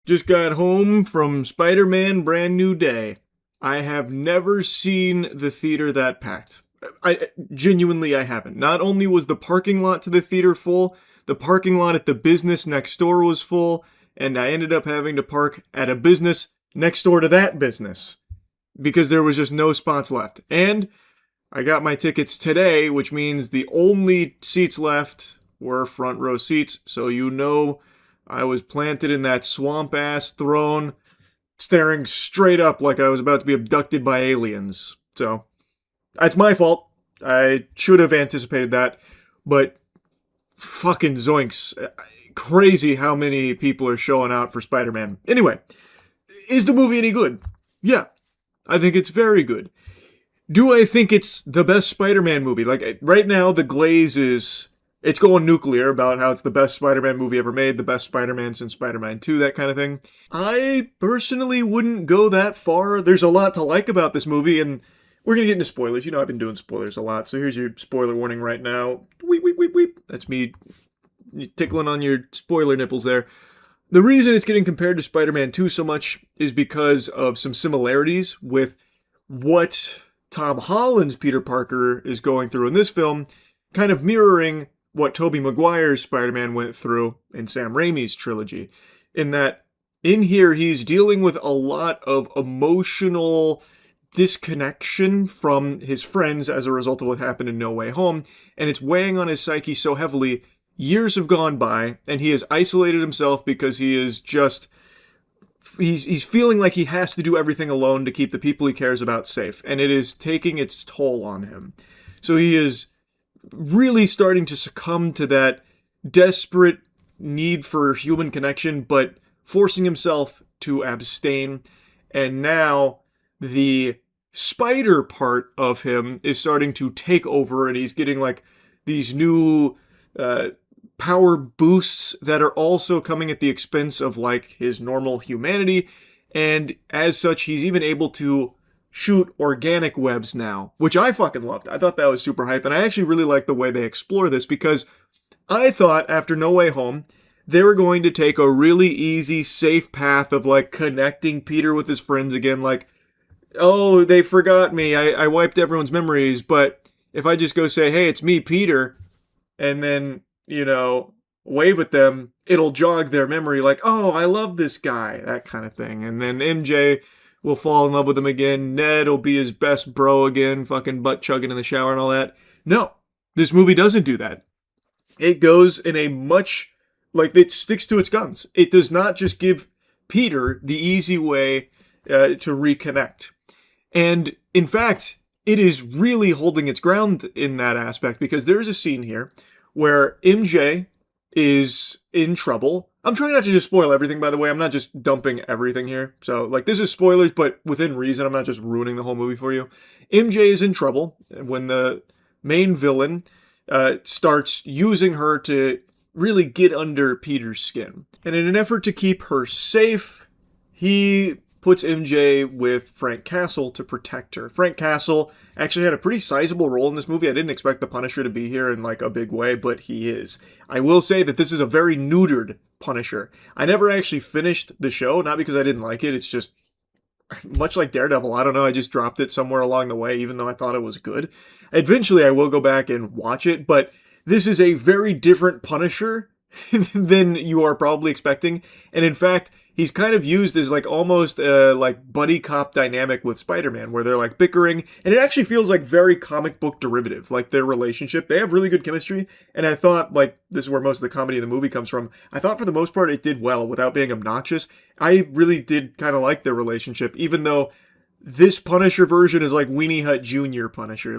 Just got home from Spider-Man Brand New Day. I have never seen the theater that packed. I haven't. Not only was the parking lot to the theater full, the parking lot at the business next door was full, and I ended up having to park at a business next door to that business because there was just no spots left. And I got my tickets today, which means the only seats left were front row seats, so I was planted in that swamp-ass throne, staring straight up like I was about to be abducted by aliens. So, that's my fault. I should have anticipated that, but fucking zoinks. Crazy how many people are showing out for Spider-Man. Anyway, is the movie any good? Yeah, I think it's very good. Do I think it's the best Spider-Man movie? Like, right now, the glaze is... It's going nuclear about how it's the best Spider-Man movie ever made, the best Spider-Man since Spider-Man 2, that kind of thing. I personally wouldn't go that far. There's a lot to like about this movie, and we're going to get into spoilers. You know I've been doing spoilers a lot, so here's your spoiler warning right now. Weep, weep, weep, weep. That's me tickling on your spoiler nipples there. The reason it's getting compared to Spider-Man 2 so much is because of some similarities with what Tom Holland's Peter Parker is going through in this film, kind of mirroring what Tobey Maguire's Spider-Man went through in Sam Raimi's trilogy. In that, in here, he's dealing with a lot of emotional disconnection from his friends as a result of what happened in No Way Home, and it's weighing on his psyche so heavily. Years have gone by, and he has isolated himself because he is just... He's feeling like he has to do everything alone to keep the people he cares about safe, and it is taking its toll on him. So he is really starting to succumb to that desperate need for human connection, but forcing himself to abstain. And now the spider part of him is starting to take over, and he's getting like these new power boosts that are also coming at the expense of like his normal humanity. And as such, he's even able to shoot organic webs now, which I fucking loved. I thought that was super hype, and I actually really like the way they explore this, because I thought after No Way Home, they were going to take a really easy, safe path of like connecting Peter with his friends again, like, oh, they forgot me, I wiped everyone's memories, but if I just go say, hey, it's me, Peter, and then, wave at them, it'll jog their memory, like, oh, I love this guy, that kind of thing. And then MJ will fall in love with him again. Ned will be his best bro again, fucking butt chugging in the shower and all that. No, this movie doesn't do that. It goes in a much, it sticks to its guns. It does not just give Peter the easy way to reconnect. And in fact, it is really holding its ground in that aspect, because there's a scene here where MJ is in trouble. I'm trying not to just spoil everything, by the way. I'm not just dumping everything here. So, this is spoilers, but within reason. I'm not just ruining the whole movie for you. MJ is in trouble when the main villain starts using her to really get under Peter's skin. And in an effort to keep her safe, he puts MJ with Frank Castle to protect her. Frank Castle actually had a pretty sizable role in this movie. I didn't expect the Punisher to be here in a big way, but he is. I will say that this is a very neutered Punisher. I never actually finished the show, not because I didn't like it, it's just much like Daredevil. I don't know, I just dropped it somewhere along the way, even though I thought it was good. Eventually I will go back and watch it, but this is a very different Punisher than you are probably expecting. And in fact, he's kind of used as almost a buddy cop dynamic with Spider-Man, where they're bickering, and it actually feels very comic book derivative, their relationship. They have really good chemistry, and I thought this is where most of the comedy of the movie comes from. I thought for the most part it did well without being obnoxious. I really did kind of like their relationship, even though this Punisher version is Weenie Hut Jr. Punisher.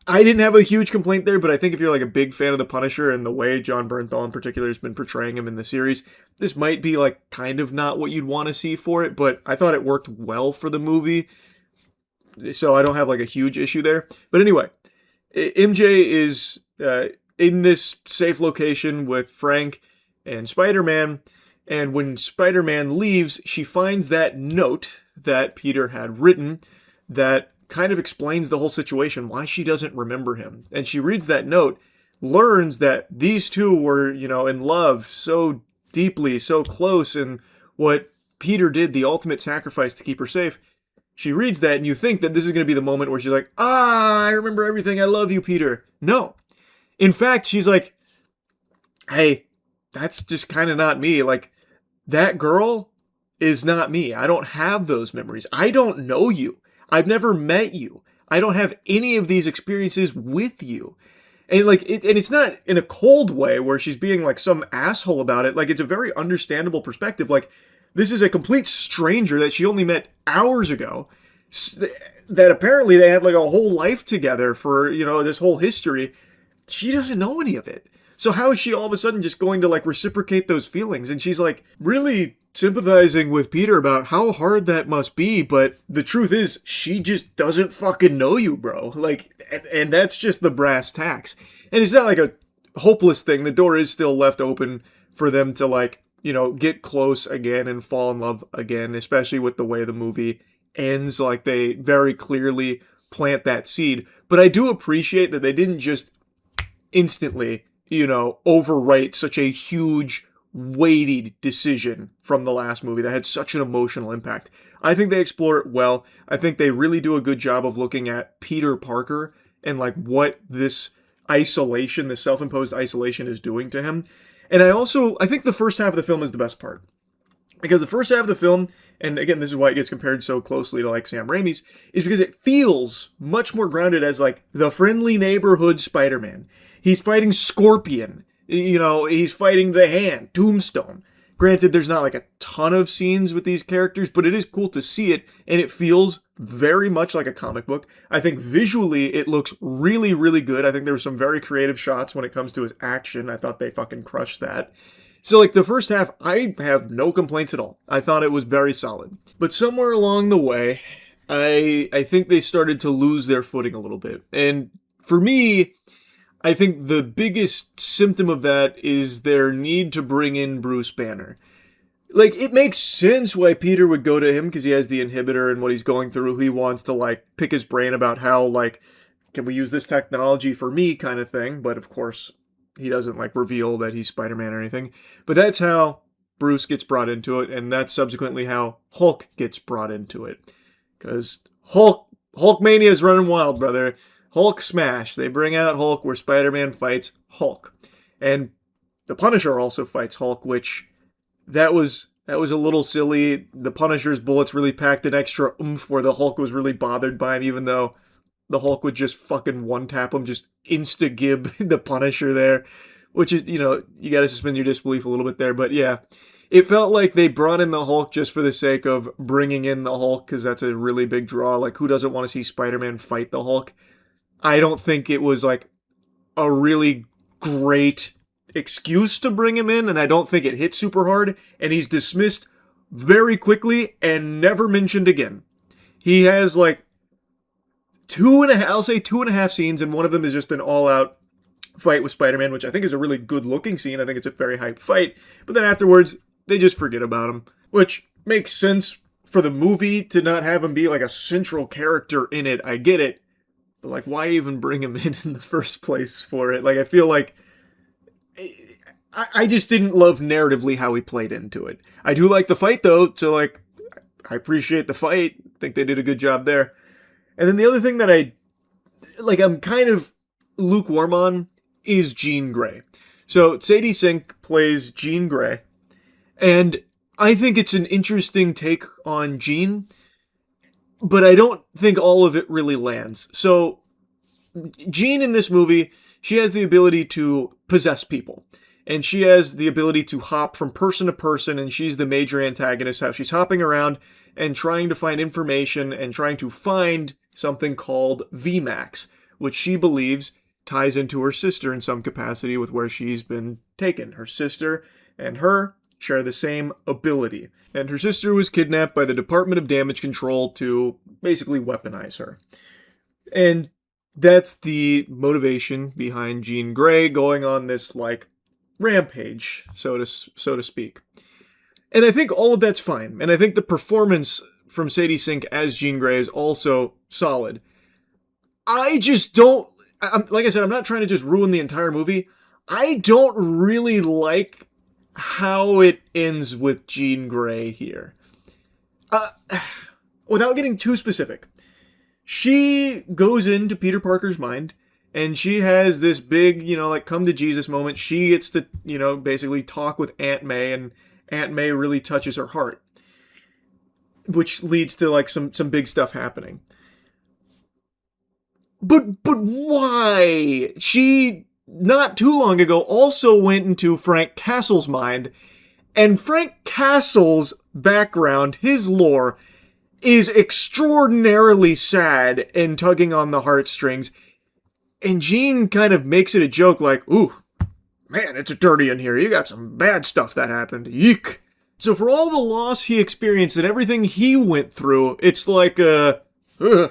I didn't have a huge complaint there, but I think if you're a big fan of the Punisher and the way John Bernthal in particular has been portraying him in the series, this might be kind of not what you'd want to see for it, but I thought it worked well for the movie, so I don't have a huge issue there. But anyway, MJ is in this safe location with Frank and Spider-Man, and when Spider-Man leaves, she finds that note that Peter had written that kind of explains the whole situation, why she doesn't remember him. And she reads that note, learns that these two were, in love so deeply, so close, and what Peter did, the ultimate sacrifice to keep her safe, she reads that, and you think that this is going to be the moment where she's like, I remember everything, I love you, Peter. No. In fact, she's like, hey, that's just kind of not me. Like, that girl is not me. I don't have those memories. I don't know you. I've never met you. I don't have any of these experiences with you. And like, and it's not in a cold way where she's being like some asshole about it. Like, it's a very understandable perspective. Like, this is a complete stranger that she only met hours ago, that apparently they had like a whole life together for, this whole history. She doesn't know any of it. So how is she all of a sudden just going to like reciprocate those feelings? And she's like really sympathizing with Peter about how hard that must be. But the truth is, she just doesn't fucking know you, bro. Like, and that's just the brass tacks. And it's not like a hopeless thing. The door is still left open for them to like, get close again and fall in love again, especially with the way the movie ends. Like, they very clearly plant that seed. But I do appreciate that they didn't just instantly, overwrite such a huge, weighty decision from the last movie that had such an emotional impact. I think they explore it well. I think they really do a good job of looking at Peter Parker and like what this isolation, this self-imposed isolation is doing to him. And I think the first half of the film is the best part. Because the first half of the film, and again, this is why it gets compared so closely to like Sam Raimi's, is because it feels much more grounded as like the friendly neighborhood Spider-Man. He's fighting Scorpion. He's fighting the Hand, Tombstone. Granted, there's not like a ton of scenes with these characters, but it is cool to see it, and it feels very much like a comic book. I think visually it looks really, really good. I think there were some very creative shots when it comes to his action. I thought they fucking crushed that. So like the first half, I have no complaints at all. I thought it was very solid. But somewhere along the way, I think they started to lose their footing a little bit. And for me, I think the biggest symptom of that is their need to bring in Bruce Banner. Like, it makes sense why Peter would go to him because he has the inhibitor and what he's going through. He wants to, like, pick his brain about how, like, can we use this technology for me kind of thing. But, of course, he doesn't, like, reveal that he's Spider-Man or anything. But that's how Bruce gets brought into it, and that's subsequently how Hulk gets brought into it. Because Hulkmania is running wild, brother. Hulk smash. They bring out Hulk where Spider-Man fights Hulk. And the Punisher also fights Hulk, which that was a little silly. The Punisher's bullets really packed an extra oomph where the Hulk was really bothered by him, even though the Hulk would just fucking one-tap him, just insta-gib the Punisher there, which is, you gotta suspend your disbelief a little bit there. But yeah, it felt like they brought in the Hulk just for the sake of bringing in the Hulk, because that's a really big draw. Like, who doesn't want to see Spider-Man fight the Hulk? I don't think it was like a really great excuse to bring him in, and I don't think it hit super hard, and he's dismissed very quickly and never mentioned again. He has like two and a half scenes, and one of them is just an all-out fight with Spider-Man, which I think is a really good-looking scene. I think it's a very hype fight, but then afterwards, they just forget about him, which makes sense for the movie to not have him be like a central character in it. I get it. But, like, why even bring him in the first place for it? Like, I feel like I just didn't love narratively how he played into it. I do like the fight, though, so, like, I appreciate the fight. I think they did a good job there. And then the other thing that I'm kind of lukewarm on is Jean Grey. So, Sadie Sink plays Jean Grey, and I think it's an interesting take on Jean, but I don't think all of it really lands. So, Jean in this movie, she has the ability to possess people. And she has the ability to hop from person to person, and she's the major antagonist, how she's hopping around and trying to find information and trying to find something called VMAX, which she believes ties into her sister in some capacity with where she's been taken. Her sister and her share the same ability. And her sister was kidnapped by the Department of Damage Control to basically weaponize her. And that's the motivation behind Jean Grey going on this, like, rampage, so to speak. And I think all of that's fine. And I think the performance from Sadie Sink as Jean Grey is also solid. I just don't... like I said, I'm not trying to just ruin the entire movie. I don't really like how it ends with Jean Grey here. Uh, Without getting too specific, she goes into Peter Parker's mind and she has this big, like come to Jesus moment. She gets to, basically talk with Aunt May, and Aunt May really touches her heart, which leads to like some big stuff happening. But why? She not too long ago also went into Frank Castle's mind, and Frank Castle's background, his lore, is extraordinarily sad and tugging on the heartstrings. And Jean kind of makes it a joke like, ooh, man, it's dirty in here. You got some bad stuff that happened. Yeek. So for all the loss he experienced and everything he went through, it's like, gross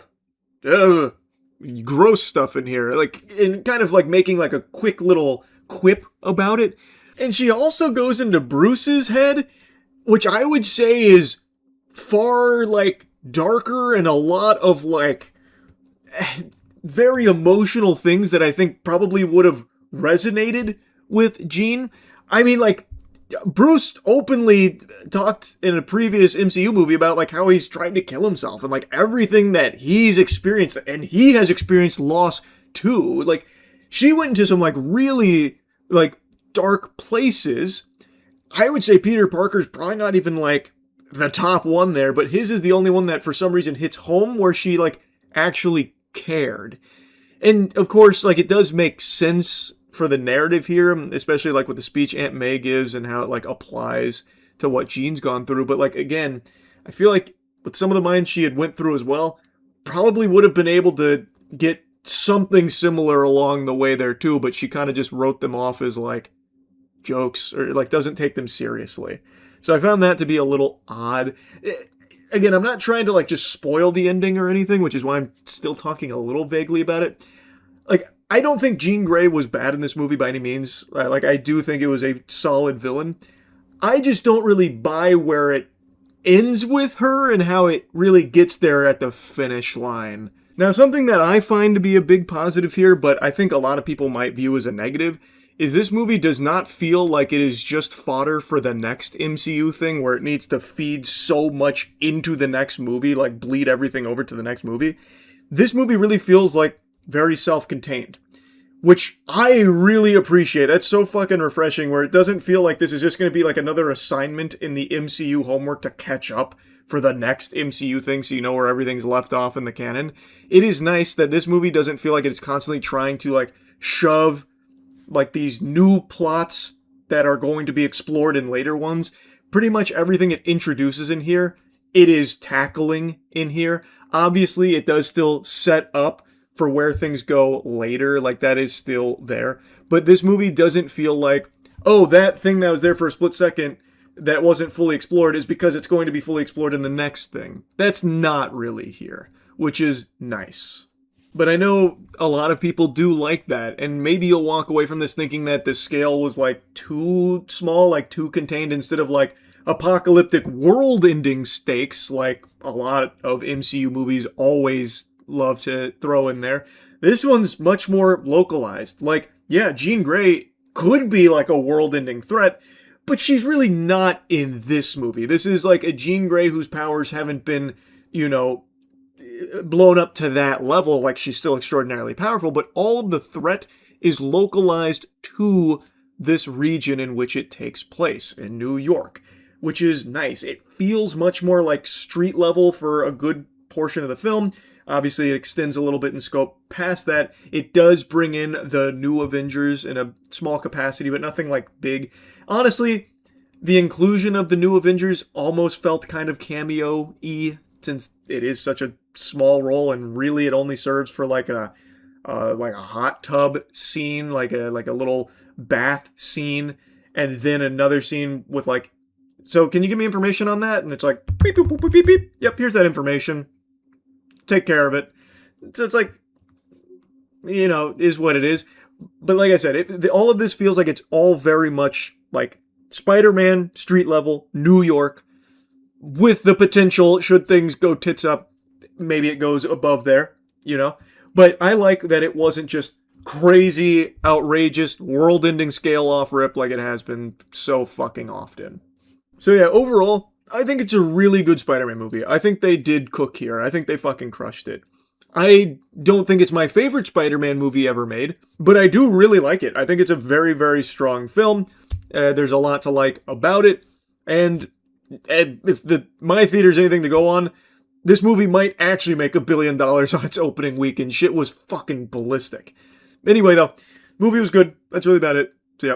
stuff in here. Like, and kind of like making like a quick little quip about it. And she also goes into Bruce's head, which I would say is far like darker and a lot of like very emotional things that I think probably would have resonated with Jean. I mean, like, Bruce openly talked in a previous MCU movie about like how he's trying to kill himself and like everything that he's experienced, and he has experienced loss too. Like, she went into some like really like dark places. I would say Peter Parker's probably not even like the top one there, but his is the only one that for some reason hits home, where she like actually cared. And of course, like, it does make sense for the narrative here, especially like with the speech Aunt May gives and how it like applies to what Jean's gone through. But like, again, I feel like with some of the minds she had went through as well, probably would have been able to get something similar along the way there too, but she kind of just wrote them off as like jokes, or like doesn't take them seriously. So I found that to be a little odd. Again, I'm not trying to like just spoil the ending or anything, which is why I'm still talking a little vaguely about it. Like, I don't think Jean Grey was bad in this movie by any means. Like, I do think it was a solid villain. I just don't really buy where it ends with her and how it really gets there at the finish line. Now, something that I find to be a big positive here, but I think a lot of people might view as a negative, is this movie does not feel like it is just fodder for the next MCU thing where it needs to feed so much into the next movie, like bleed everything over to the next movie. This movie really feels like very self-contained, which I really appreciate. That's so fucking refreshing, where it doesn't feel like this is just going to be like another assignment in the MCU homework to catch up for the next MCU thing so you know where everything's left off in the canon. It is nice that this movie doesn't feel like it's constantly trying to like shove like these new plots that are going to be explored in later ones. Pretty much everything it introduces in here, it is tackling in here. Obviously, it does still set up for where things go later, like that is still there. But this movie doesn't feel like, oh, that thing that was there for a split second that wasn't fully explored is because it's going to be fully explored in the next thing. That's not really here, which is nice. But I know a lot of people do like that, and maybe you'll walk away from this thinking that the scale was like too small, like too contained, instead of like apocalyptic world-ending stakes like a lot of MCU movies always love to throw in there. This one's much more localized. Like, yeah, Jean Grey could be like a world-ending threat, but she's really not in this movie. This is like a Jean Grey whose powers haven't been, blown up to that level. Like, she's still extraordinarily powerful, but all of the threat is localized to this region in which it takes place, in New York, which is nice. It feels much more like street level for a good portion of the film. Obviously, it extends a little bit in scope past that. It does bring in the new Avengers in a small capacity, but nothing like big. Honestly, the inclusion of the new Avengers almost felt kind of cameo-y, since it is such a small role, and really it only serves for like a hot tub scene, like a little bath scene, and then another scene with like, so can you give me information on that? And it's like, beep, beep, beep, beep, beep. Yep, here's that information. Take care of it. So it's like, is what it is. But like I said, all of this feels like it's all very much like Spider-Man, street level, New York, with the potential, should things go tits up, maybe it goes above there, But I like that it wasn't just crazy, outrageous, world-ending scale off rip like it has been so fucking often. So yeah, overall, I think it's a really good Spider-Man movie. I think they did cook here. I think they fucking crushed it. I don't think it's my favorite Spider-Man movie ever made, but I do really like it. I think it's a very, very strong film. There's a lot to like about it, and if my theater's anything to go on, this movie might actually make $1 billion on its opening weekend. Shit was fucking ballistic. Anyway, though, movie was good. That's really about it. So yeah.